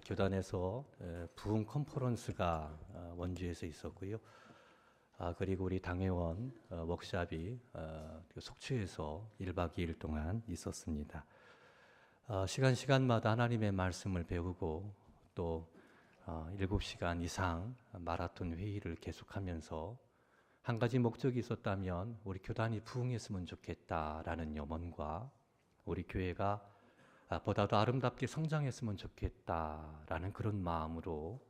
교단에서 부흥 컨퍼런스가 원주에서 있었고요. 그리고 우리 당회원 워크숍이 속초에서 1박 2일 동안 있었습니다. 시간마다 하나님의 말씀을 배우고 또 7시간 이상 마라톤 회의를 계속하면서 한 가지 목적이 있었다면 우리 교단이 부흥했으면 좋겠다라는 염원과 우리 교회가 보다도 아름답게 성장했으면 좋겠다라는 그런 마음으로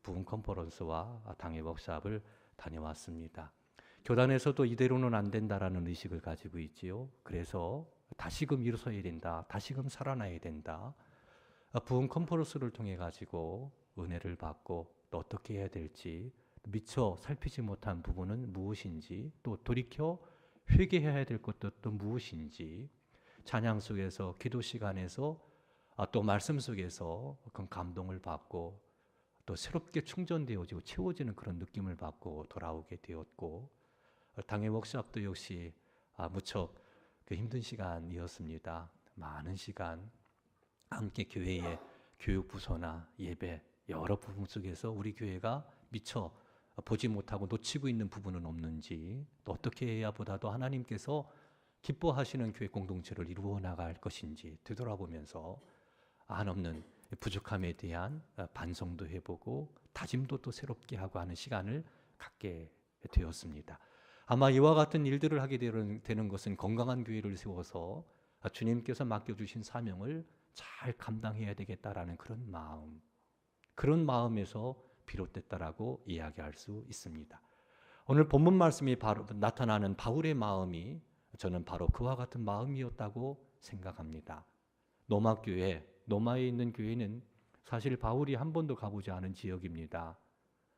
부흥 컨퍼런스와 당회 워크숍을 다녀왔습니다. 교단에서도 이대로는 안 된다라는 의식을 가지고 있지요. 그래서 다시금 일어서야 된다, 다시금 살아나야 된다. 부흥 컨퍼런스를 통해 가지고 은혜를 받고 또 어떻게 해야 될지, 미처 살피지 못한 부분은 무엇인지, 또 돌이켜 회개해야 될 것도 또 무엇인지, 찬양 속에서, 기도 시간에서, 또 말씀 속에서 그 감동을 받고 또 새롭게 충전되어지고 채워지는 그런 느낌을 받고 돌아오게 되었고, 당회 워크숍도 역시 무척 힘든 시간이었습니다. 많은 시간 함께 교회의 교육 부서나 예배 여러 부분 속에서 우리 교회가 미처 보지 못하고 놓치고 있는 부분은 없는지, 또 어떻게 해야 보다도 하나님께서 기뻐하시는 교회 공동체를 이루어 나갈 것인지 되돌아보면서 한없는 부족함에 대한 반성도 해보고 다짐도 또 새롭게 하고 하는 시간을 갖게 되었습니다. 아마 이와 같은 일들을 하게 되는 것은 건강한 교회를 세워서 주님께서 맡겨주신 사명을 잘 감당해야 되겠다라는 그런 마음에서 비롯됐다라고 이야기할 수 있습니다. 오늘 본문 말씀이 바로 나타나는 바울의 마음이 저는 바로 그와 같은 마음이었다고 생각합니다. 로마에 있는 교회는 사실 바울이 한 번도 가보지 않은 지역입니다.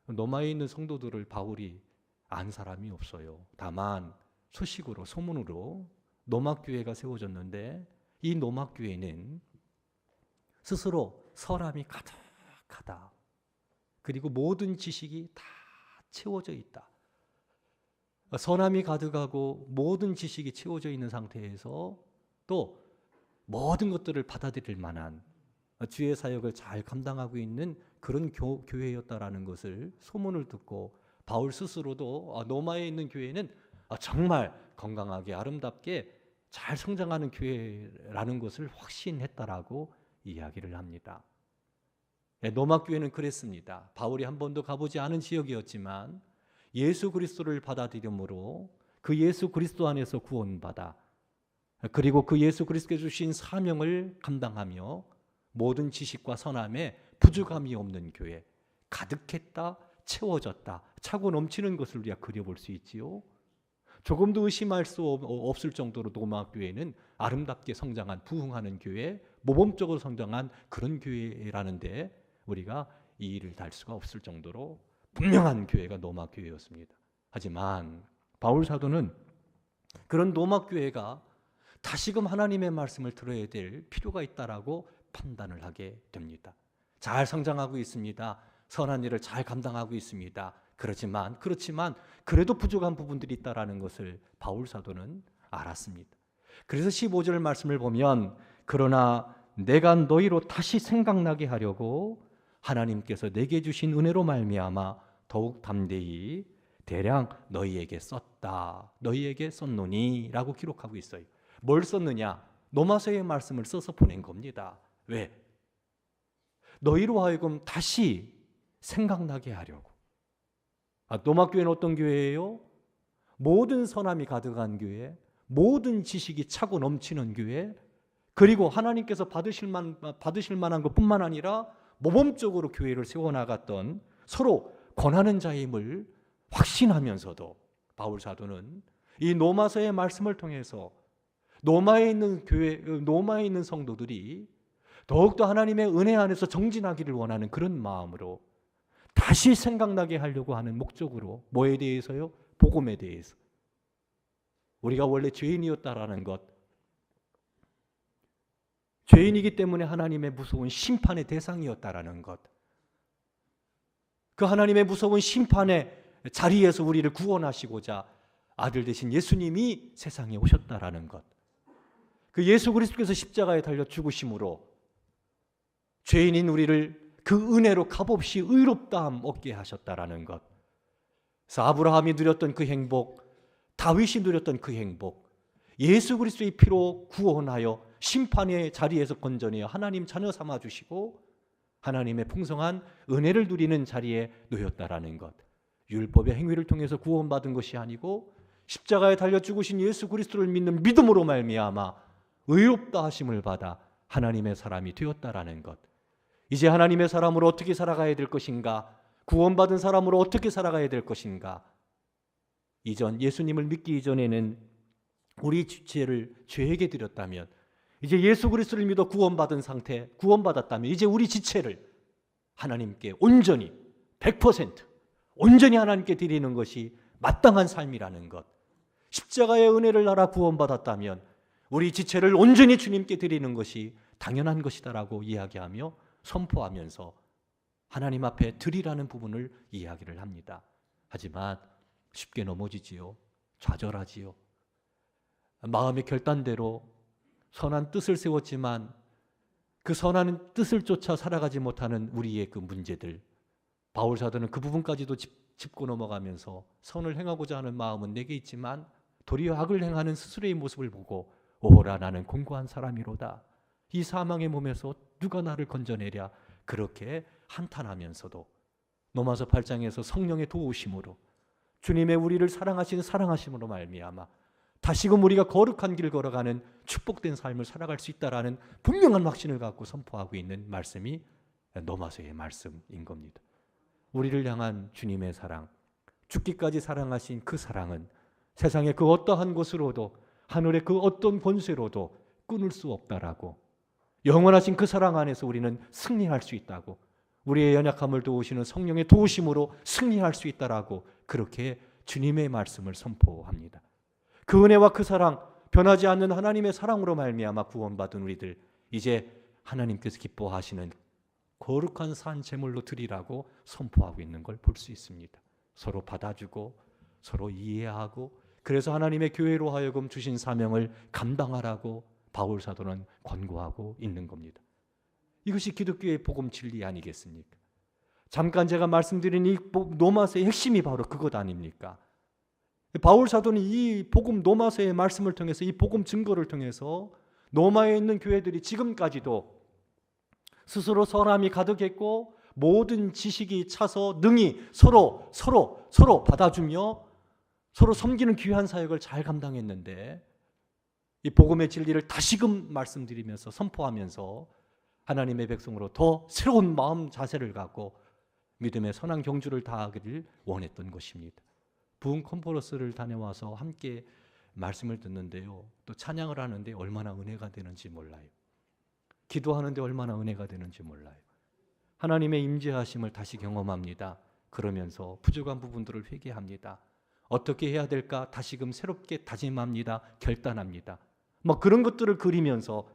로마에 있는 성도들을 바울이 안 사람이 없어요. 다만 소문으로 로마 교회가 세워졌는데, 이 로마 교회는 스스로 사람이 가득하다. 그리고 모든 지식이 다 채워져 있다. 선함이 가득하고 모든 지식이 채워져 있는 상태에서 또 모든 것들을 받아들일 만한 주의 사역을 잘 감당하고 있는 그런 교회였다라는 것을 소문을 듣고, 바울 스스로도 로마에 있는 교회는 정말 건강하게 아름답게 잘 성장하는 교회라는 것을 확신했다라고 이야기를 합니다. 로마 교회는 그랬습니다. 바울이 한 번도 가보지 않은 지역이었지만 예수 그리스도를 받아들임으로 그 예수 그리스도 안에서 구원받아, 그리고 그 예수 그리스도께 주신 사명을 감당하며 모든 지식과 선함에 부족함이 없는 교회, 가득했다, 채워졌다, 차고 넘치는 것을 우리가 그려볼 수 있지요. 조금도 의심할 수 없을 정도로 로마 교회는 아름답게 성장한, 부흥하는 교회, 모범적으로 성장한 그런 교회라는데 우리가 이의를 달 수가 없을 정도로 분명한 교회가 로마 교회였습니다. 하지만 바울 사도는 그런 로마 교회가 다시금 하나님의 말씀을 들어야 될 필요가 있다라고 판단을 하게 됩니다. 잘 성장하고 있습니다. 선한 일을 잘 감당하고 있습니다. 그렇지만 그래도 부족한 부분들이 있다라는 것을 바울 사도는 알았습니다. 그래서 15절 말씀을 보면, 그러나 내가 너희로 다시 생각나게 하려고 하나님께서 내게 주신 은혜로 말미암아 더욱 담대히 대량 너희에게 썼노니 라고 기록하고 있어요. 뭘 썼느냐? 로마서의 말씀을 써서 보낸 겁니다. 왜? 너희로 하여금 다시 생각나게 하려고. 로마 교회는 어떤 교회예요? 모든 선함이 가득한 교회, 모든 지식이 차고 넘치는 교회, 그리고 하나님께서 받으실 만한 것뿐만 아니라 모범적으로 교회를 세워나갔던, 서로 권하는 자임을 확신하면서도 바울 사도는 이 로마서의 말씀을 통해서 로마에 있는 성도들이 더욱더 하나님의 은혜 안에서 정진하기를 원하는 그런 마음으로 다시 생각나게 하려고 하는 목적으로, 뭐에 대해서요? 복음에 대해서. 우리가 원래 죄인이었다라는 것, 죄인이기 때문에 하나님의 무서운 심판의 대상이었다라는 것, 그 하나님의 무서운 심판의 자리에서 우리를 구원하시고자 아들 되신 예수님이 세상에 오셨다라는 것, 그 예수 그리스도께서 십자가에 달려 죽으심으로 죄인인 우리를 그 은혜로 값없이 의롭다함 얻게 하셨다라는 것. 그래서 아브라함이 누렸던 그 행복, 다윗이 누렸던 그 행복, 예수 그리스도의 피로 구원하여 심판의 자리에서 건져내어 하나님 자녀 삼아 주시고 하나님의 풍성한 은혜를 누리는 자리에 놓였다라는 것. 율법의 행위를 통해서 구원받은 것이 아니고 십자가에 달려 죽으신 예수 그리스도를 믿는 믿음으로 말미암아 의롭다 하심을 받아 하나님의 사람이 되었다라는 것. 이제 하나님의 사람으로 어떻게 살아가야 될 것인가? 구원받은 사람으로 어떻게 살아가야 될 것인가? 이전 예수님을 믿기 이전에는 우리 죄를 죄에게 드렸다면, 이제 예수 그리스도를 믿어 구원받은 상태, 구원받았다면 이제 우리 지체를 하나님께 온전히 100% 온전히 하나님께 드리는 것이 마땅한 삶이라는 것. 십자가의 은혜를 알아 구원받았다면 우리 지체를 온전히 주님께 드리는 것이 당연한 것이다라고 이야기하며 선포하면서 하나님 앞에 드리라는 부분을 이야기를 합니다. 하지만 쉽게 넘어지지요. 좌절하지요. 마음의 결단대로 선한 뜻을 세웠지만 그 선한 뜻을 쫓아 살아가지 못하는 우리의 그 문제들, 바울 사도는 그 부분까지도 짚고 넘어가면서 선을 행하고자 하는 마음은 내게 있지만 도리어 악을 행하는 스스로의 모습을 보고 오호라 나는 공고한 사람이로다. 이 사망의 몸에서 누가 나를 건져내랴. 그렇게 한탄하면서도 로마서 8장에서 성령의 도우심으로 주님의 우리를 사랑하심으로 말미암아 다시금 우리가 거룩한 길 걸어가는 축복된 삶을 살아갈 수 있다라는 분명한 확신을 갖고 선포하고 있는 말씀이 로마서의 말씀인 겁니다. 우리를 향한 주님의 사랑, 죽기까지 사랑하신 그 사랑은 세상의 그 어떠한 곳으로도 하늘의 그 어떤 권세로도 끊을 수 없다라고, 영원하신 그 사랑 안에서 우리는 승리할 수 있다고, 우리의 연약함을 도우시는 성령의 도우심으로 승리할 수 있다라고 그렇게 주님의 말씀을 선포합니다. 그 은혜와 그 사랑, 변하지 않는 하나님의 사랑으로 말미암아 구원받은 우리들, 이제 하나님께서 기뻐하시는 거룩한 산 제물로 드리라고 선포하고 있는 걸 볼 수 있습니다. 서로 받아주고 서로 이해하고, 그래서 하나님의 교회로 하여금 주신 사명을 감당하라고 바울 사도는 권고하고 있는 겁니다. 이것이 기독교의 복음 진리 아니겠습니까? 잠깐 제가 말씀드린 이 로마서의 핵심이 바로 그것 아닙니까? 바울 사도는 이 복음 로마서의 말씀을 통해서, 이 복음 증거를 통해서 로마에 있는 교회들이 지금까지도 스스로 선함이 가득했고 모든 지식이 차서 능히 서로 받아주며 서로 섬기는 귀한 사역을 잘 감당했는데, 이 복음의 진리를 다시금 말씀드리면서 선포하면서 하나님의 백성으로 더 새로운 마음 자세를 갖고 믿음의 선한 경주를 다하기를 원했던 것입니다. 부흥 컨퍼런스를 다녀와서 함께 말씀을 듣는데요, 또 찬양을 하는데 얼마나 은혜가 되는지 몰라요. 기도하는데 얼마나 은혜가 되는지 몰라요. 하나님의 임재하심을 다시 경험합니다. 그러면서 부족한 부분들을 회개합니다. 어떻게 해야 될까 다시금 새롭게 다짐합니다. 결단합니다. 뭐 그런 것들을 그리면서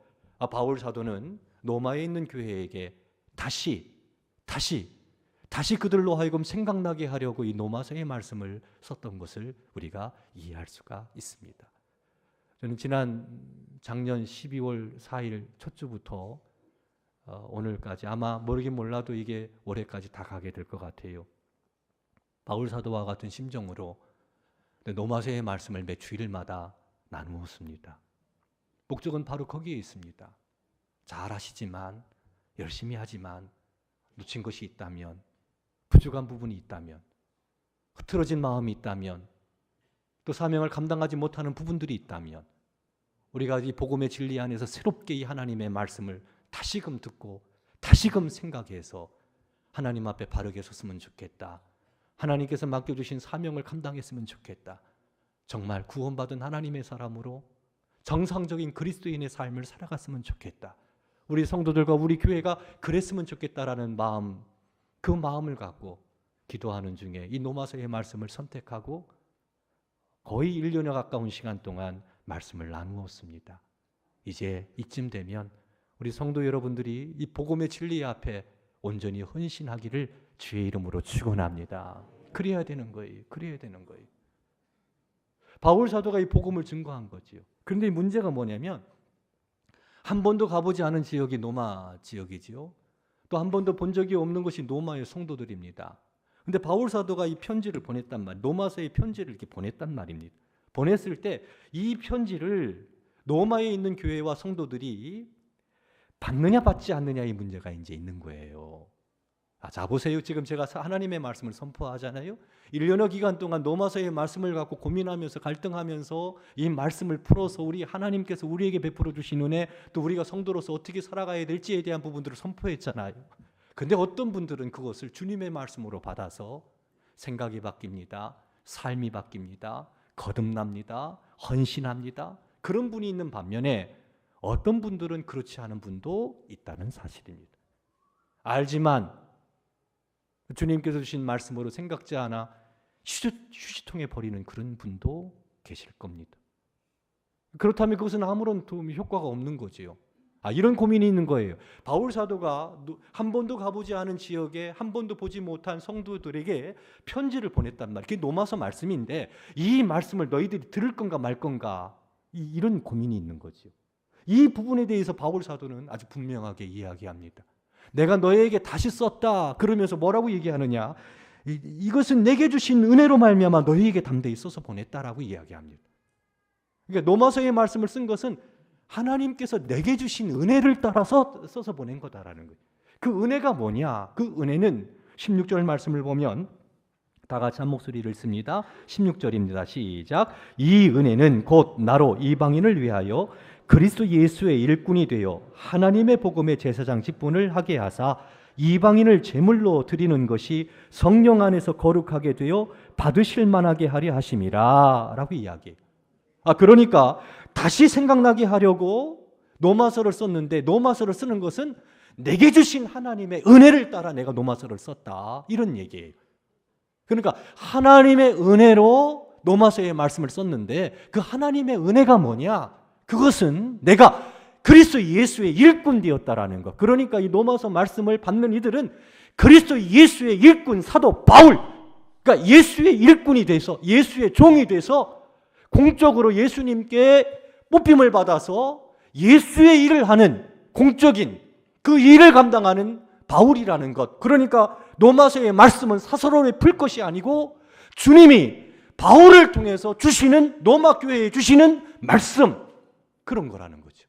바울 사도는 로마에 있는 교회에게 다시 그들로 하여금 생각나게 하려고 이 로마서의 말씀을 썼던 것을 우리가 이해할 수가 있습니다. 저는 작년 12월 4일 첫 주부터 오늘까지 아마 모르긴 몰라도 이게 올해까지 다 가게 될 것 같아요. 바울 사도와 같은 심정으로 로마서의 말씀을 매 주일마다 나누었습니다. 목적은 바로 거기에 있습니다. 잘 하시지만, 열심히 하지만 놓친 것이 있다면, 부족한 부분이 있다면, 흐트러진 마음이 있다면, 또 사명을 감당하지 못하는 부분들이 있다면 우리가 이 복음의 진리 안에서 새롭게 이 하나님의 말씀을 다시금 듣고 다시금 생각해서 하나님 앞에 바르게 섰으면 좋겠다. 하나님께서 맡겨주신 사명을 감당했으면 좋겠다. 정말 구원받은 하나님의 사람으로 정상적인 그리스도인의 삶을 살아갔으면 좋겠다. 우리 성도들과 우리 교회가 그랬으면 좋겠다라는 마음, 그 마음을 갖고 기도하는 중에 이 로마서의 말씀을 선택하고 거의 1년여 가까운 시간 동안 말씀을 나누었습니다. 이제 이쯤 되면 우리 성도 여러분들이 이 복음의 진리 앞에 온전히 헌신하기를 주의 이름으로 축원합니다. 그래야 되는 거예요. 바울 사도가 이 복음을 증거한 거지요. 그런데 이 문제가 뭐냐면 한 번도 가보지 않은 지역이 로마 지역이지요. 또 한 번도 본 적이 없는 것이 로마의 성도들입니다. 근데 바울 사도가 이 편지를 보냈단 말, 로마서의 편지를 이렇게 보냈단 말입니다. 보냈을 때 이 편지를 로마에 있는 교회와 성도들이 받느냐 받지 않느냐의 문제가 이제 있는 거예요. 자 보세요. 지금 제가 하나님의 말씀을 선포하잖아요. 1년여 기간 동안 로마서의 말씀을 갖고 고민하면서 갈등하면서 이 말씀을 풀어서 우리 하나님께서 우리에게 베풀어 주신 은혜, 또 우리가 성도로서 어떻게 살아가야 될지에 대한 부분들을 선포했잖아요. 근데 어떤 분들은 그것을 주님의 말씀으로 받아서 생각이 바뀝니다. 삶이 바뀝니다. 거듭납니다. 헌신합니다. 그런 분이 있는 반면에 어떤 분들은 그렇지 않은 분도 있다는 사실입니다. 알지만 주님께서 주신 말씀으로 생각지 않아 휴지통에 버리는 그런 분도 계실 겁니다. 그렇다면 그것은 아무런 도움이 효과가 없는 거지요. 이런 고민이 있는 거예요. 바울 사도가 한 번도 가보지 않은 지역에 한 번도 보지 못한 성도들에게 편지를 보냈단 말이에요. 그게 로마서 말씀인데 이 말씀을 너희들이 들을 건가 말 건가 이런 고민이 있는 거지요. 이 부분에 대해서 바울 사도는 아주 분명하게 이야기합니다. 내가 너에게 다시 썼다 그러면서 뭐라고 얘기하느냐, 이것은 내게 주신 은혜로 말미암아 너희에게 담대히 써서 보냈다라고 이야기합니다. 그러니까 로마서의 말씀을 쓴 것은 하나님께서 내게 주신 은혜를 따라서 써서 보낸 거다라는 거예요. 그 은혜가 뭐냐? 그 은혜는 16절 말씀을 보면 다 같이 한 목소리를 씁니다. 16절입니다. 시작. 이 은혜는 곧 나로 이방인을 위하여 그리스도 예수의 일꾼이 되어 하나님의 복음의 제사장 직분을 하게 하사 이방인을 제물로 드리는 것이 성령 안에서 거룩하게 되어 받으실 만하게 하려 하심이라 라고 이야기해요. 그러니까 다시 생각나게 하려고 로마서를 썼는데 로마서를 쓰는 것은 내게 주신 하나님의 은혜를 따라 내가 로마서를 썼다 이런 얘기예요. 그러니까 하나님의 은혜로 로마서의 말씀을 썼는데 그 하나님의 은혜가 뭐냐? 그것은 내가 그리스도 예수의 일꾼 되었다라는 것. 그러니까 이 로마서 말씀을 받는 이들은 그리스도 예수의 일꾼 사도 바울, 그러니까 예수의 일꾼이 돼서 예수의 종이 돼서 공적으로 예수님께 뽑힘을 받아서 예수의 일을 하는 공적인 그 일을 감당하는 바울이라는 것. 그러니까 로마서의 말씀은 사설론에 풀 것이 아니고 주님이 바울을 통해서 주시는 로마 교회에 주시는 말씀, 그런 거라는 거죠.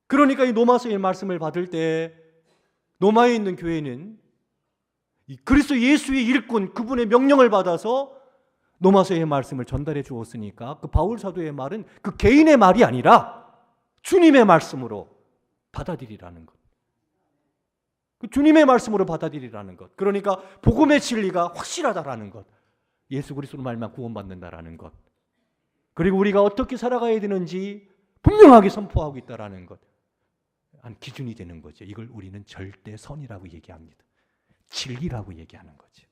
그러니까 이 로마서의 말씀을 받을 때 로마에 있는 교회는 이 그리스도 예수의 일꾼 그분의 명령을 받아서 로마서의 말씀을 전달해 주었으니까 그 바울 사도의 말은 그 개인의 말이 아니라 주님의 말씀으로 받아들이라는 것. 그 주님의 말씀으로 받아들이라는 것. 그러니까 복음의 진리가 확실하다라는 것. 예수 그리스도로 말미암아 구원받는다라는 것. 그리고 우리가 어떻게 살아가야 되는지 분명하게 선포하고 있다라는 것. 한 기준이 되는 거죠. 이걸 우리는 절대선이라고 얘기합니다. 진리라고 얘기하는 거죠.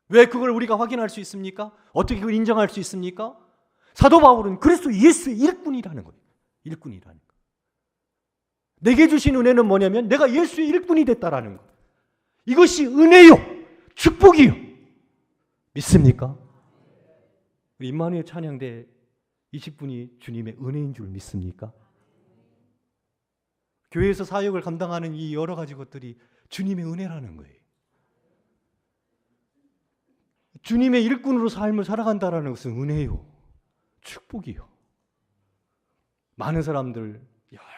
왜 그걸 우리가 확인할 수 있습니까? 어떻게 그걸 인정할 수 있습니까? 사도 바울은 그리스도 예수의 일꾼이라는 거예요. 일꾼이라는 거. 내게 주신 은혜는 뭐냐면 내가 예수의 일꾼이 됐다라는 것. 이것이 은혜요, 축복이요. 믿습니까? 임마누엘 찬양대 20분이 주님의 은혜인 줄 믿습니까? 교회에서 사역을 감당하는 이 여러 가지 것들이 주님의 은혜라는 거예요. 주님의 일꾼으로 삶을 살아간다는 것은 은혜요, 축복이요. 많은 사람들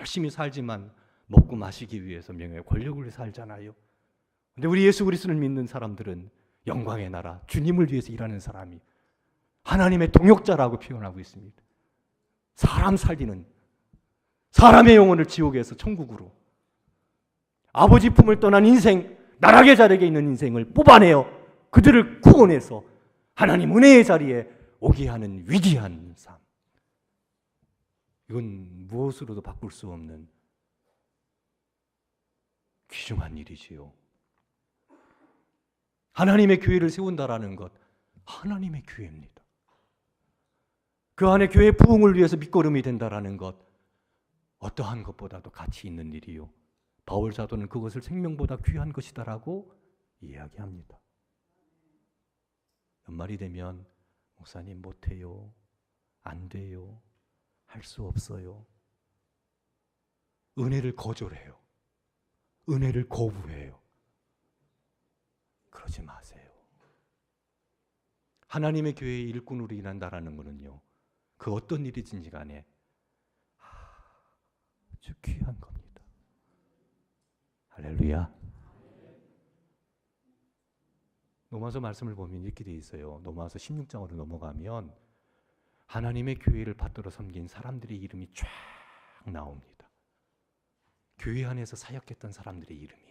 열심히 살지만 먹고 마시기 위해서 명예 권력을 위해 살잖아요. 근데 우리 예수 그리스도를 믿는 사람들은 영광의 나라, 주님을 위해서 일하는 사람이 하나님의 동역자라고 표현하고 있습니다. 사람 살리는, 사람의 영혼을 지옥에서 천국으로, 아버지 품을 떠난 인생, 나락의 자리에 있는 인생을 뽑아내어 그들을 구원해서 하나님 은혜의 자리에 오게 하는 위대한 삶. 이건 무엇으로도 바꿀 수 없는 귀중한 일이지요. 하나님의 교회를 세운다라는 것, 하나님의 교회입니다. 그 안에 교회 부흥을 위해서 밑거름이 된다라는 것, 어떠한 것보다도 가치 있는 일이요. 바울 사도는 그것을 생명보다 귀한 것이다라고 이야기합니다. 연말이 되면 목사님 못해요, 안 돼요, 할 수 없어요. 은혜를 거절해요. 은혜를 거부해요. 그러지 마세요. 하나님의 교회의 일꾼으로 일한다라는 것은요, 그 어떤 일이든지 간에 아주 귀한 겁니다. 할렐루야. 로마서 말씀을 보면 이렇게 돼 있어요. 로마서 16장으로 넘어가면 하나님의 교회를 받들어 섬긴 사람들의 이름이 쫙 나옵니다. 교회 안에서 사역했던 사람들의 이름이에요.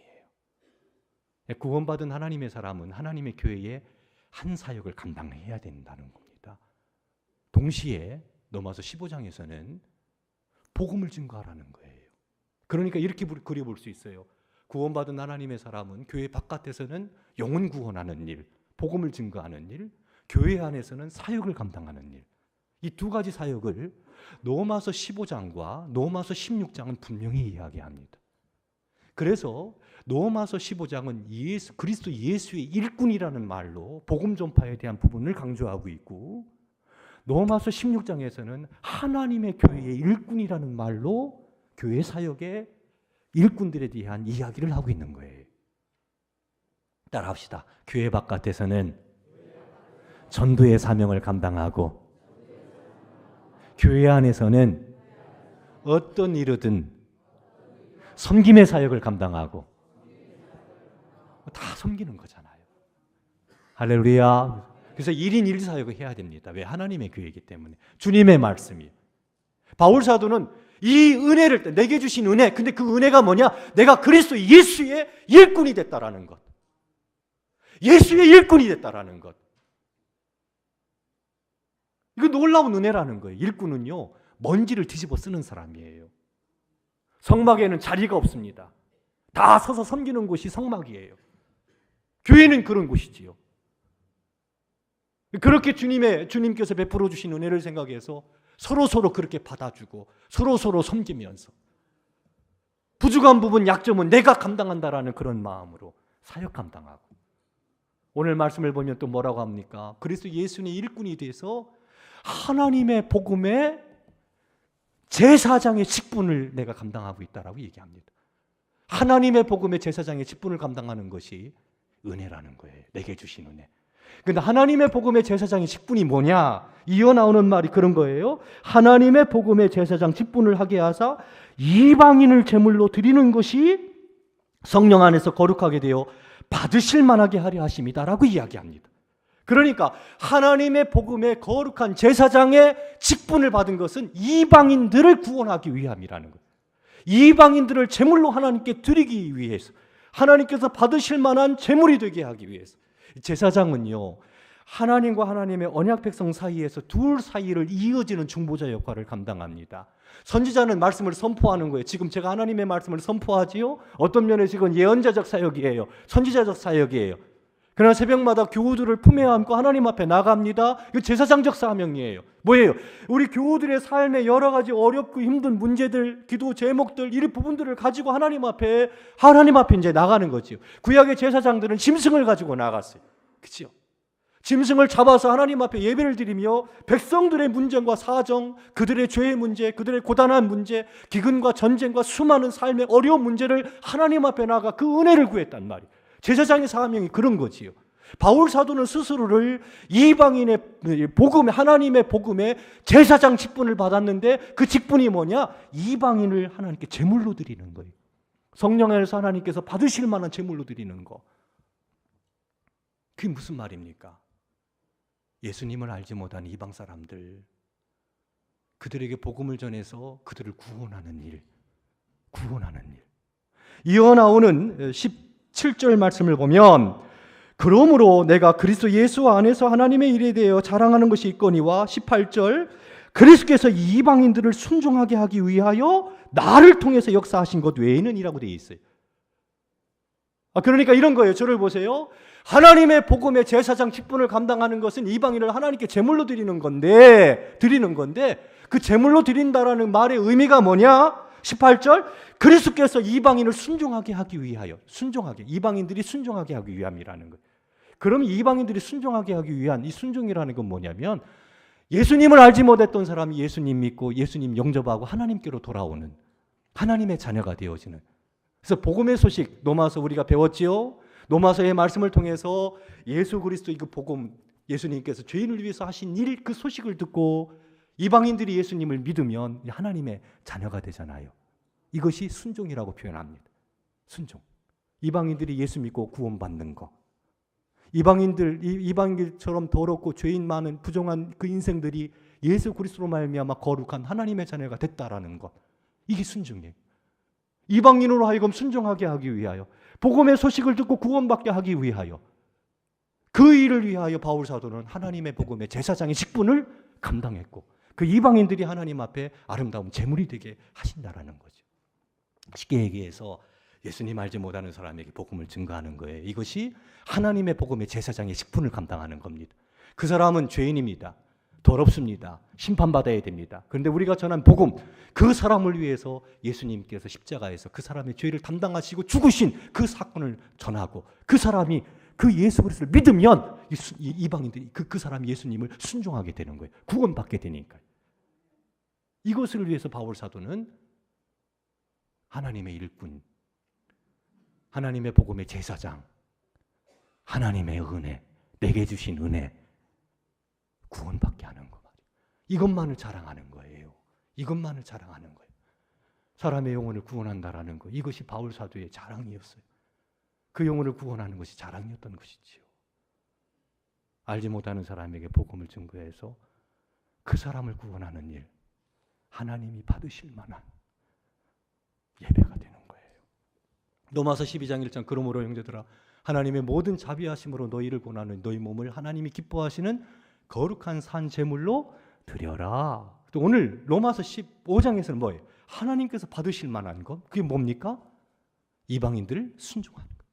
구원받은 하나님의 사람은 하나님의 교회에 한 사역을 감당해야 된다는 겁니다. 동시에 로마서 15장에서는 복음을 증거하라는 거예요. 그러니까 이렇게 그려볼 수 있어요. 구원받은 하나님의 사람은 교회 바깥에서는 영혼 구원하는 일, 복음을 증거하는 일, 교회 안에서는 사역을 감당하는 일. 이 두 가지 사역을 로마서 15장과 로마서 16장은 분명히 이야기합니다. 그래서 로마서 15장은 그리스도 예수의 일꾼이라는 말로 복음 전파에 대한 부분을 강조하고 있고, 로마서 16장에서는 하나님의 교회의 일꾼이라는 말로 교회 사역의 일꾼들에 대한 이야기를 하고 있는 거예요. 따라합시다. 교회 바깥에서는 전도의 사명을 감당하고, 교회 안에서는 어떤 일이든 섬김의 사역을 감당하고, 다 섬기는 거잖아요. 할렐루야. 그래서 1인 1사역을 해야 됩니다. 왜? 하나님의 교회이기 때문에. 주님의 말씀이. 바울 사도는 이 은혜를, 내게 주신 은혜, 근데 그 은혜가 뭐냐? 내가 그리스도 예수의 일꾼이 됐다라는 것. 예수의 일꾼이 됐다라는 것. 이거 놀라운 은혜라는 거예요. 일꾼은요, 먼지를 뒤집어 쓰는 사람이에요. 성막에는 자리가 없습니다. 다 서서 섬기는 곳이 성막이에요. 교회는 그런 곳이지요. 그렇게 주님께서 베풀어 주신 은혜를 생각해서 서로 그렇게 받아주고 서로 섬기면서 부족한 부분, 약점은 내가 감당한다라는 그런 마음으로 사역 감당하고, 오늘 말씀을 보면 또 뭐라고 합니까? 그리스도 예수의 일꾼이 돼서 하나님의 복음의 제사장의 직분을 내가 감당하고 있다라고 얘기합니다. 하나님의 복음의 제사장의 직분을 감당하는 것이 은혜라는 거예요. 내게 주신 은혜. 그런데 하나님의 복음의 제사장의 직분이 뭐냐? 이어 나오는 말이 그런 거예요. 하나님의 복음의 제사장 직분을 하게 하사 이방인을 제물로 드리는 것이 성령 안에서 거룩하게 되어 받으실 만하게 하려 하심이다라고 이야기합니다. 그러니까 하나님의 복음의 거룩한 제사장의 직분을 받은 것은 이방인들을 구원하기 위함이라는 거예요. 이방인들을 제물로 하나님께 드리기 위해서, 하나님께서 받으실 만한 제물이 되게 하기 위해서. 제사장은요, 하나님과 하나님의 언약 백성 사이에서 둘 사이를 이어지는 중보자 역할을 감당합니다. 선지자는 말씀을 선포하는 거예요. 지금 제가 하나님의 말씀을 선포하지요. 어떤 면에서 이건 예언자적 사역이에요. 선지자적 사역이에요. 그러나 새벽마다 교우들을 품에 안고 하나님 앞에 나갑니다. 이거 제사장적 사명이에요. 뭐예요? 우리 교우들의 삶에 여러 가지 어렵고 힘든 문제들, 기도 제목들, 이 부분들을 가지고 하나님 앞에 이제 나가는 거지요. 구약의 제사장들은 짐승을 가지고 나갔어요. 그렇죠? 짐승을 잡아서 하나님 앞에 예배를 드리며 백성들의 문제와 사정, 그들의 죄의 문제, 그들의 고단한 문제, 기근과 전쟁과 수많은 삶의 어려운 문제를 하나님 앞에 나가 그 은혜를 구했단 말이에요. 제사장의 사명이 그런 거지요. 바울 사도는 스스로를 이방인의 복음, 하나님의 복음의 제사장 직분을 받았는데, 그 직분이 뭐냐? 이방인을 하나님께 제물로 드리는 거예요. 성령 안에서 하나님께서 받으실 만한 제물로 드리는 거. 그게 무슨 말입니까? 예수님을 알지 못한 이방 사람들, 그들에게 복음을 전해서 그들을 구원하는 일. 이어 나오는 17절 말씀을 보면, 그러므로 내가 그리스도 예수 안에서 하나님의 일에 대하여 자랑하는 것이 있거니와, 18절, 그리스도께서 이방인들을 순종하게 하기 위하여 나를 통해서 역사하신 것 외에는 이라고 되어 있어요. 그러니까 이런 거예요. 저를 보세요. 하나님의 복음의 제사장 직분을 감당하는 것은 이방인을 하나님께 제물로 드리는 건데 그 제물로 드린다라는 말의 의미가 뭐냐? 18절, 그리스도께서 이방인을 순종하게 하기 위하여, 이방인들이 순종하게 하기 위함이라는 거예요. 그럼 이방인들이 순종하게 하기 위한 이 순종이라는 건 뭐냐면, 예수님을 알지 못했던 사람이 예수님 믿고 예수님 영접하고 하나님께로 돌아오는, 하나님의 자녀가 되어지는. 그래서 복음의 소식, 로마서 우리가 배웠지요. 로마서의 말씀을 통해서 예수 그리스도의 그 복음, 예수님께서 죄인을 위해서 하신 일, 그 소식을 듣고 이방인들이 예수님을 믿으면 하나님의 자녀가 되잖아요. 이것이 순종이라고 표현합니다. 순종. 이방인들이 예수 믿고 구원받는 거. 이방인들처럼 더럽고 죄인 많은 부정한 그 인생들이 예수 그리스도로 말미암아 거룩한 하나님의 자녀가 됐다라는 것. 이게 순종이에요. 이방인으로 하여금 순종하게 하기 위하여, 복음의 소식을 듣고 구원받게 하기 위하여, 그 일을 위하여 바울 사도는 하나님의 복음의 제사장의 직분을 감당했고, 그 이방인들이 하나님 앞에 아름다운 제물이 되게 하신다라는 거죠. 쉽게 얘기해서 예수님 알지 못하는 사람에게 복음을 증거하는 거예요. 이것이 하나님의 복음의 제사장의 직분을 감당하는 겁니다. 그 사람은 죄인입니다. 더럽습니다. 심판받아야 됩니다. 그런데 우리가 전한 복음, 그 사람을 위해서 예수님께서 십자가에서 그 사람의 죄를 담당하시고 죽으신 그 사건을 전하고, 그 사람이 그 예수 그리스도를 믿으면 이방인들이 그 사람이 예수님을 순종하게 되는 거예요. 구원받게 되니까요. 이것을 위해서 바울 사도는 하나님의 일꾼, 하나님의 복음의 제사장, 하나님의 은혜, 내게 주신 은혜, 구원받게 하는 거 말이에요. 이것만을 자랑하는 거예요. 이것만을 자랑하는 거예요. 사람의 영혼을 구원한다라는 거, 이것이 바울 사도의 자랑이었어요. 그 영혼을 구원하는 것이 자랑이었던 것이지요. 알지 못하는 사람에게 복음을 증거해서 그 사람을 구원하는 일, 하나님이 받으실 만한 예배가 되는 거예요. 로마서 12장 1장 그러므로 형제들아 하나님의 모든 자비하심으로 너희를 권하는 너희 몸을 하나님이 기뻐하시는 거룩한 산 제물로 드려라. 또 오늘 로마서 15장에서는 뭐예요? 하나님께서 받으실 만한 것, 그게 뭡니까? 이방인들을 순종하는 것.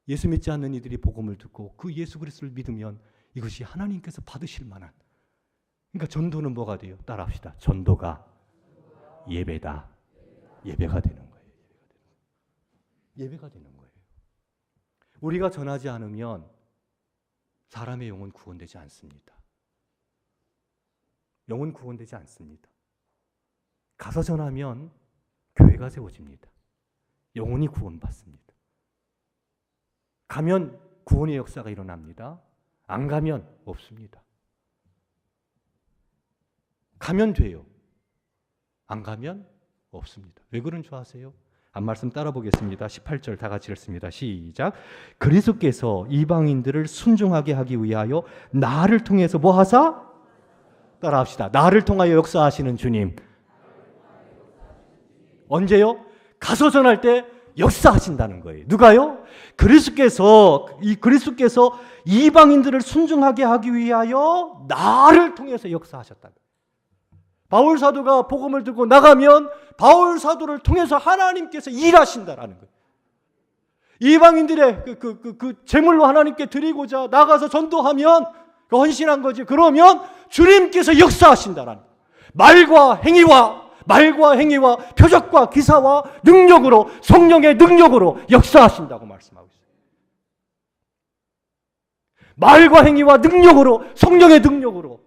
예수 믿지 않는 이들이 복음을 듣고 그 예수 그리스도를 믿으면 이것이 하나님께서 받으실 만한, 그러니까 전도는 뭐가 돼요? 따라합시다. 전도가 예배다. 예배가 되는 거예요. 예배가 되는 거예요. 우리가 전하지 않으면 사람의 영혼 구원되지 않습니다. 영혼 구원되지 않습니다. 가서 전하면 교회가 세워집니다. 영혼이 구원받습니다. 가면 구원의 역사가 일어납니다. 안 가면 없습니다. 가면 돼요. 안 가면 없습니다. 왜 그런 줄 아세요? 앞말씀 따라 보겠습니다. 18절 다 같이 읽습니다. 시작. 그리스도께서 이방인들을 순종하게 하기 위하여 나를 통해서 뭐 하사? 따라 합시다. 나를 통하여 역사하시는 주님. 언제요? 가서 전할 때 역사하신다는 거예요. 누가요? 그리스도께서 이방인들을 순종하게 하기 위하여 나를 통해서 역사하셨다. 바울 사도가 복음을 듣고 나가면 바울 사도를 통해서 하나님께서 일하신다라는 거예요. 이방인들의 그 제물로 하나님께 드리고자 나가서 전도하면 헌신한 거지. 그러면 주님께서 역사하신다라는 거예요. 말과 행위와 표적과 기사와 능력으로, 성령의 능력으로 역사하신다고 말씀하고 있어요. 말과 행위와 능력으로, 성령의 능력으로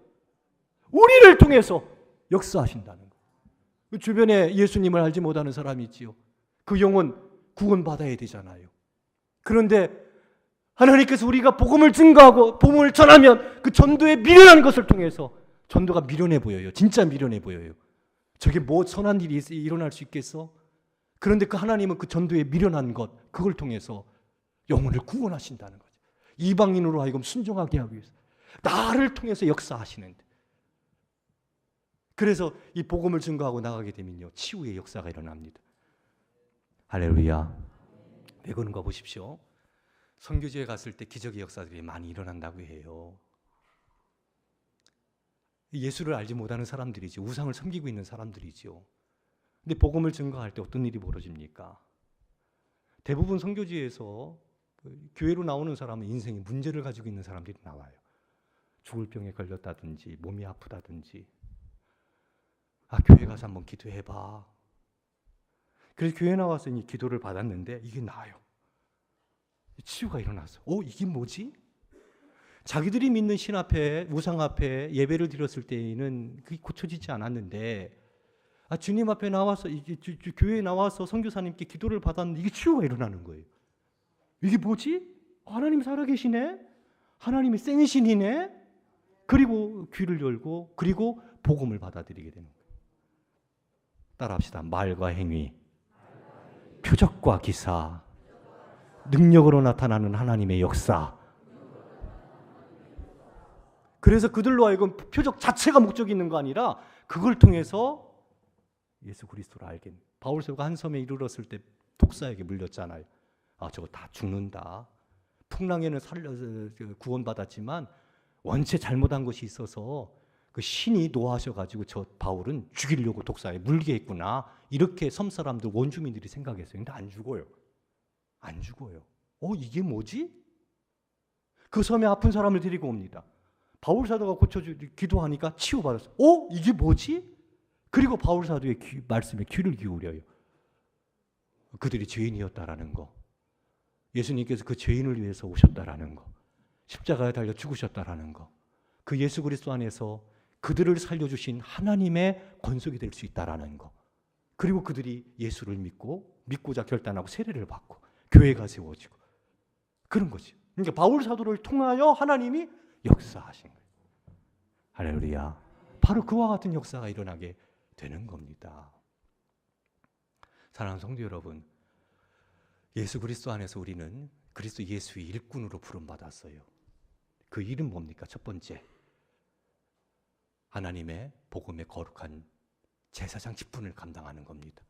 우리를 통해서 역사하신다는 거예요. 그 주변에 예수님을 알지 못하는 사람이 있지요. 그 영혼 구원받아야 되잖아요. 그런데 하나님께서 우리가 복음을 증거하고 복음을 전하면 그 전도에 미련한 것을 통해서 전도가 미련해 보여요. 진짜 미련해 보여요. 저게 뭐 선한 일이 일어날 수 있겠어? 그런데 그 하나님은 그 전도에 미련한 것, 그걸 통해서 영혼을 구원하신다는 거죠. 이방인으로 하여금 순종하게 하기 위해서 나를 통해서 역사하시는데, 그래서 이 복음을 증거하고 나가게 되면요, 치유의 역사가 일어납니다. 할렐루야. 왜 그런가 보십시오. 선교지에 갔을 때 기적의 역사들이 많이 일어난다고 해요. 예수를 알지 못하는 사람들이죠. 우상을 섬기고 있는 사람들이죠. 근데 복음을 증거할 때 어떤 일이 벌어집니까? 대부분 선교지에서 교회로 나오는 사람은 인생에 문제를 가지고 있는 사람들이 나와요. 죽을 병에 걸렸다든지 몸이 아프다든지. 교회 가서 한번 기도해봐. 그래서 교회 나와서 이 기도를 받았는데 이게 나아요. 치유가 일어났어. 이게 뭐지? 자기들이 믿는 신 앞에, 우상 앞에 예배를 드렸을 때에는 그게 고쳐지지 않았는데, 주님 앞에 나와서 교회에 나와서 선교사님께 기도를 받았는데 이게 치유가 일어나는 거예요. 이게 뭐지? 하나님 살아계시네? 하나님이 생신이네? 그리고 귀를 열고 그리고 복음을 받아들이게 되는 거예요. 따라합시다. 말과 행위, 표적과 기사, 능력으로 나타나는 하나님의 역사. 그래서 그들로 하여금 표적 자체가 목적이 있는 거 아니라 그걸 통해서 예수 그리스도를 알게. 바울 사도가 한 섬에 이르렀을 때 독사에게 물렸잖아요. 저거 다 죽는다. 풍랑에는 구원받았지만 원체 잘못한 것이 있어서 그 신이 노하셔가지고 저 바울은 죽이려고 독사에 물게 했구나. 이렇게 섬 사람들 원주민들이 생각했어요. 근데 안 죽어요. 안 죽어요. 이게 뭐지? 그 섬에 아픈 사람을 데리고 옵니다. 바울 사도가 기도하니까 치유받았어요. 이게 뭐지? 그리고 바울 사도의 말씀에 귀를 기울여요. 그들이 죄인이었다라는 거. 예수님께서 그 죄인을 위해서 오셨다라는 거. 십자가에 달려 죽으셨다라는 거. 그 예수 그리스도 안에서 그들을 살려주신 하나님의 권속이 될 수 있다라는 거. 그리고 그들이 예수를 믿고자 결단하고 세례를 받고 교회가 세워지고 그런 거죠. 그러니까 바울 사도를 통하여 하나님이 역사하신 거예요. 할렐루야. 바로 그와 같은 역사가 일어나게 되는 겁니다. 사랑하는 성도 여러분, 예수 그리스도 안에서 우리는 그리스도 예수의 일꾼으로 부름받았어요. 그 일은 뭡니까? 첫 번째, 하나님의 복음의 거룩한 제사장 직분을 감당하는 겁니다.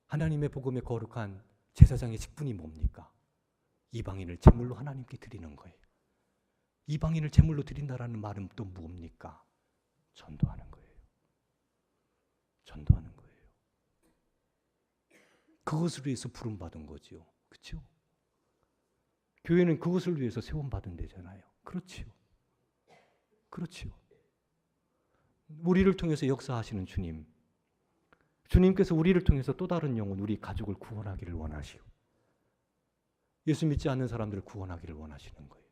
하나님의 복음의 거룩한 제사장의 직분이 뭡니까? 이방인을 제물로 하나님께 드리는 거예요. 이방인을 제물로 드린다라는 말은 또 뭡니까? 전도하는 거예요. 전도하는 거예요. 그것을 위해서 부름받은 거지요. 그렇죠? 교회는 그것을 위해서 세움받은 데잖아요. 그렇지요. 그렇지요. 우리를 통해서 역사하시는 주님, 주님께서 우리를 통해서 또 다른 영혼, 우리 가족을 구원하기를 원하시오. 예수 믿지 않는 사람들을 구원하기를 원하시는 거예요.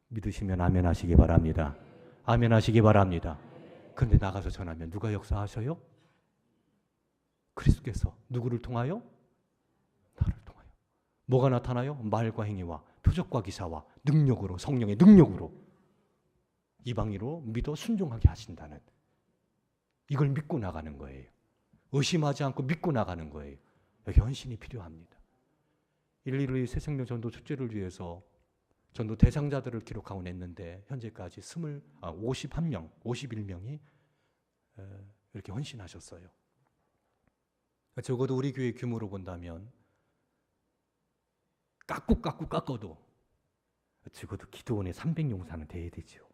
믿으시면 아멘 하시기 바랍니다. 아멘 하시기 바랍니다. 그런데 나가서 전하면 누가 역사하셔요? 그리스도께서. 누구를 통하여? 나를 통하여. 뭐가 나타나요? 말과 행위와 표적과 기사와 능력으로, 성령의 능력으로 이방인으로 믿어 순종하게 하신다는, 이걸 믿고 나가는 거예요. 의심하지 않고 믿고 나가는 거예요. 여기 헌신이 필요합니다. 112 새생명 전도 축제를 위해서 전도 대상자들을 기록하고 냈는데 현재까지 51명이 이렇게 헌신하셨어요. 적어도 우리 교회 규모로 본다면 깎아도 적어도 기도원에 300용사는 돼야 되죠.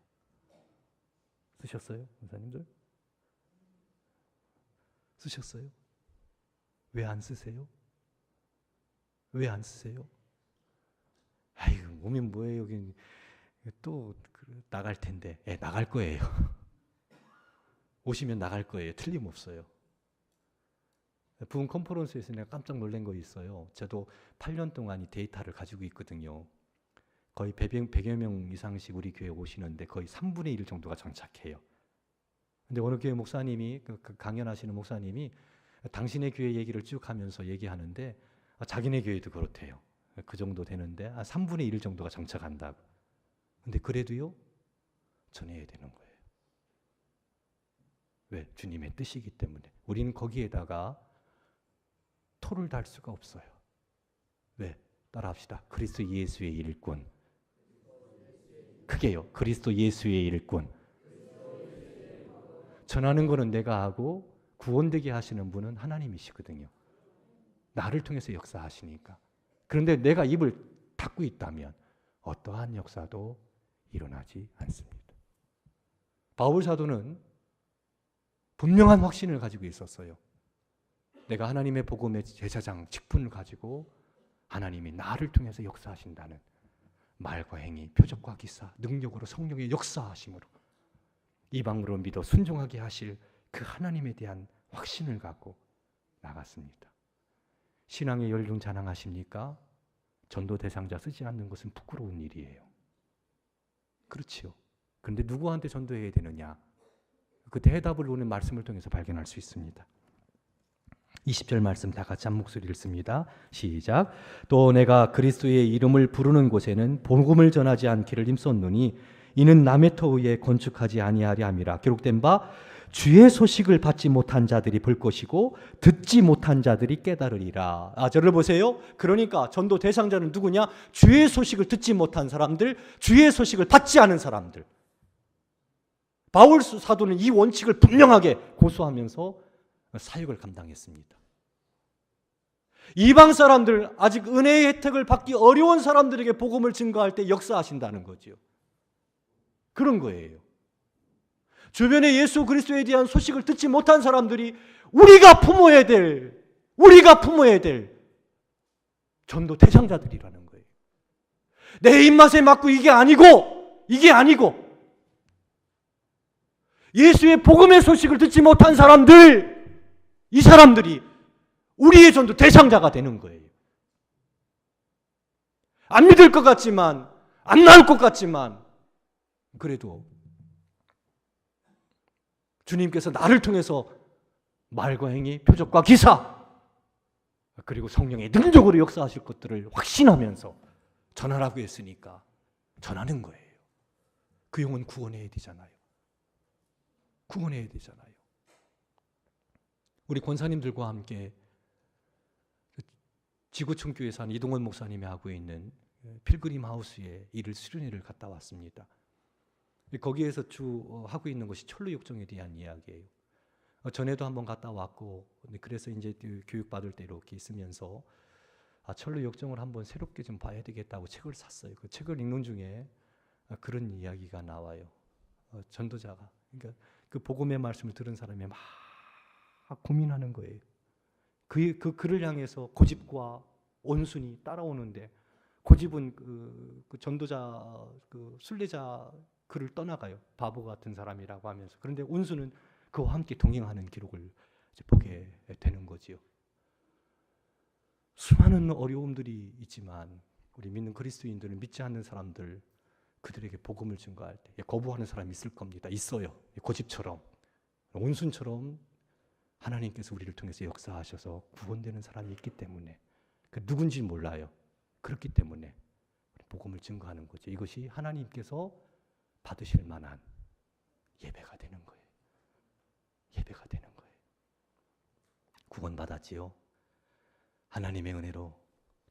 쓰셨어요? 원사님들? 쓰셨어요? 왜 안 쓰세요? 왜 안 쓰세요? 아이고, 오면 뭐예요? 여기 또 나갈 텐데. 나갈 거예요. 오시면 나갈 거예요. 틀림없어요. 부흥 컨퍼런스에서 내가 깜짝 놀란 거 있어요. 저도 8년 동안 이 데이터를 가지고 있거든요. 거의 100여 명 이상씩 우리 교회에 오시는데 거의 3분의 1 정도가 정착해요. 근데 어느 교회 목사님이, 강연하시는 목사님이 당신의 교회 얘기를 쭉 하면서 얘기하는데 자기네 교회도 그렇대요. 그 정도 되는데 3분의 1 정도가 정착한다고. 근데 그래도요, 전해야 되는 거예요. 왜? 주님의 뜻이기 때문에. 우리는 거기에다가 토를 달 수가 없어요. 왜? 따라합시다. 그리스도 예수의 일꾼. 크게요. 그리스도 예수의 일꾼. 전하는 거는 내가 하고 구원되게 하시는 분은 하나님이시거든요. 나를 통해서 역사하시니까. 그런데 내가 입을 닫고 있다면 어떠한 역사도 일어나지 않습니다. 바울 사도는 분명한 확신을 가지고 있었어요. 내가 하나님의 복음의 제사장 직분을 가지고 하나님이 나를 통해서 역사하신다는 말과 행위, 표적과 기사, 능력으로 성령의 역사하심으로 이방으로 믿어 순종하게 하실 그 하나님에 대한 확신을 갖고 나갔습니다. 신앙의 연륜 자랑하십니까? 전도 대상자 쓰지 않는 것은 부끄러운 일이에요. 그렇지요. 그런데 누구한테 전도해야 되느냐? 그 대답을 오늘 말씀을 통해서 발견할 수 있습니다. 20절 말씀 다 같이 한 목소리 읽습니다. 시작. 또 내가 그리스도의 이름을 부르는 곳에는 복음을 전하지 않기를 힘썼노니 이는 남의 터 위에 건축하지 아니하리 함이라. 기록된 바 주의 소식을 받지 못한 자들이 볼 것이고 듣지 못한 자들이 깨달으리라. 저를 보세요. 그러니까 전도 대상자는 누구냐? 주의 소식을 듣지 못한 사람들, 주의 소식을 받지 않은 사람들. 바울 사도는 이 원칙을 분명하게 고수하면서 사역을 감당했습니다. 이방 사람들, 아직 은혜의 혜택을 받기 어려운 사람들에게 복음을 증거할 때 역사하신다는 거죠. 그런 거예요. 주변에 예수 그리스도에 대한 소식을 듣지 못한 사람들이 우리가 품어야 될 전도 대상자들이라는 거예요. 내 입맛에 맞고 이게 아니고 예수의 복음의 소식을 듣지 못한 사람들, 이 사람들이 우리의 전도 대상자가 되는 거예요. 안 믿을 것 같지만, 안 나을 것 같지만, 그래도 주님께서 나를 통해서 말과 행위, 표적과 기사, 그리고 성령의 능력으로 역사하실 것들을 확신하면서 전하라고 했으니까 전하는 거예요. 그 영혼 구원해야 되잖아요. 우리 권사님들과 함께 지구촌교회에서 한 이동원 목사님이 하고 있는 필그림 하우스에 일을 수련회를 갔다 왔습니다. 거기에서 주 하고 있는 것이 철로 육정에 대한 이야기예요. 전에도 한번 갔다 왔고, 그래서 이제 교육받을 때 이렇게 있으면서 철로 육정을 한번 새롭게 좀 봐야 되겠다고 책을 샀어요. 그 책을 읽는 중에 그런 이야기가 나와요. 전도자가, 그러니까 그 복음의 말씀을 들은 사람이 막 고민하는 거예요. 그 글을 향해서 고집과 온순이 따라오는데, 고집은 그 전도자, 그 순례자 그를 떠나가요. 바보 같은 사람이라고 하면서. 그런데 온수는 그와 함께 동행하는 기록을 보게 되는 거지요. 수많은 어려움들이 있지만 우리 믿는 그리스도인들은 믿지 않는 사람들, 그들에게 복음을 증거할 때 거부하는 사람이 있을 겁니다. 있어요. 고집처럼, 온순처럼 하나님께서 우리를 통해서 역사하셔서 구원되는 사람이 있기 때문에, 그 누군지 몰라요. 그렇기 때문에 복음을 증거하는 거죠. 이것이 하나님께서 받으실 만한 예배가 되는 거예요. 구원받았지요. 하나님의 은혜로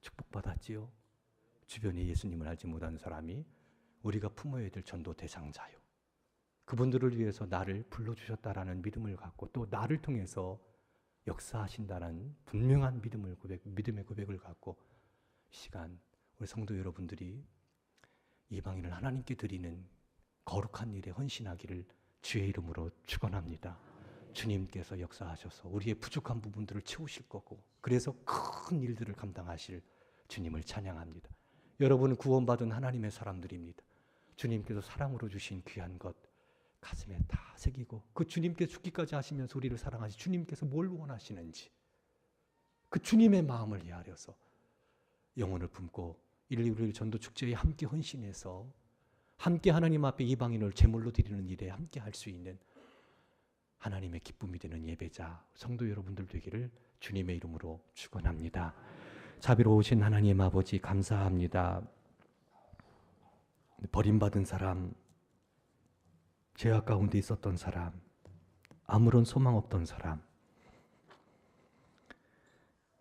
축복받았지요. 주변에 예수님을 알지 못하는 사람이 우리가 품어야 될 전도 대상자요. 그분들을 위해서 나를 불러주셨다라는 믿음을 갖고, 또 나를 통해서 역사하신다는 분명한 믿음의 고백을 갖고, 이 시간 우리 성도 여러분들이 이방인을 하나님께 드리는 거룩한 일에 헌신하기를 주의 이름으로 축원합니다. 주님께서 역사하셔서 우리의 부족한 부분들을 채우실 거고, 그래서 큰 일들을 감당하실 주님을 찬양합니다. 여러분은 구원받은 하나님의 사람들입니다. 주님께서 사랑으로 주신 귀한 것 가슴에 다 새기고, 그 주님께 죽기까지 하시면서 우리를 사랑하시 주님께서 뭘 원하시는지 그 주님의 마음을 이해하려서 영혼을 품고 일일 전도 축제에 함께 헌신해서 함께 하나님 앞에 이방인을 제물로 드리는 일에 함께 할 수 있는 하나님의 기쁨이 되는 예배자 성도 여러분들 되기를 주님의 이름으로 축원합니다. 자비로우신 하나님 아버지 감사합니다. 버림받은 사람, 죄악 가운데 있었던 사람, 아무런 소망 없던 사람,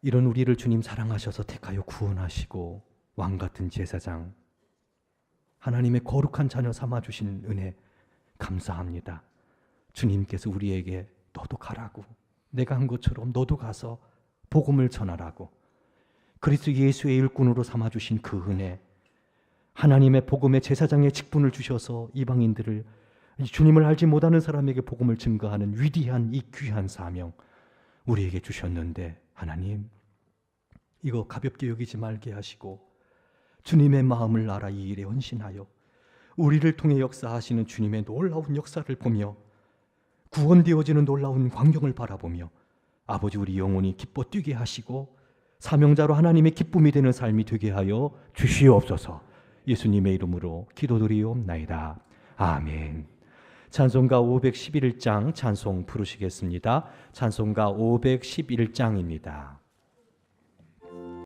이런 우리를 주님 사랑하셔서 택하여 구원하시고 왕같은 제사장, 하나님의 거룩한 자녀 삼아주신 은혜 감사합니다. 주님께서 우리에게 너도 가라고, 내가 한 것처럼 너도 가서 복음을 전하라고, 그리스도 예수의 일꾼으로 삼아주신 그 은혜, 하나님의 복음의 제사장의 직분을 주셔서 이방인들을, 주님을 알지 못하는 사람에게 복음을 증거하는 위대한 이 귀한 사명 우리에게 주셨는데, 하나님 이거 가볍게 여기지 말게 하시고 주님의 마음을 알아 이 일에 헌신하여 우리를 통해 역사하시는 주님의 놀라운 역사를 보며 구원되어지는 놀라운 광경을 바라보며 아버지 우리 영혼이 기뻐 뛰게 하시고 사명자로 하나님의 기쁨이 되는 삶이 되게 하여 주시옵소서. 예수님의 이름으로 기도드리옵나이다. 아멘. 찬송가 511장 찬송 부르시겠습니다. 찬송가 511장입니다.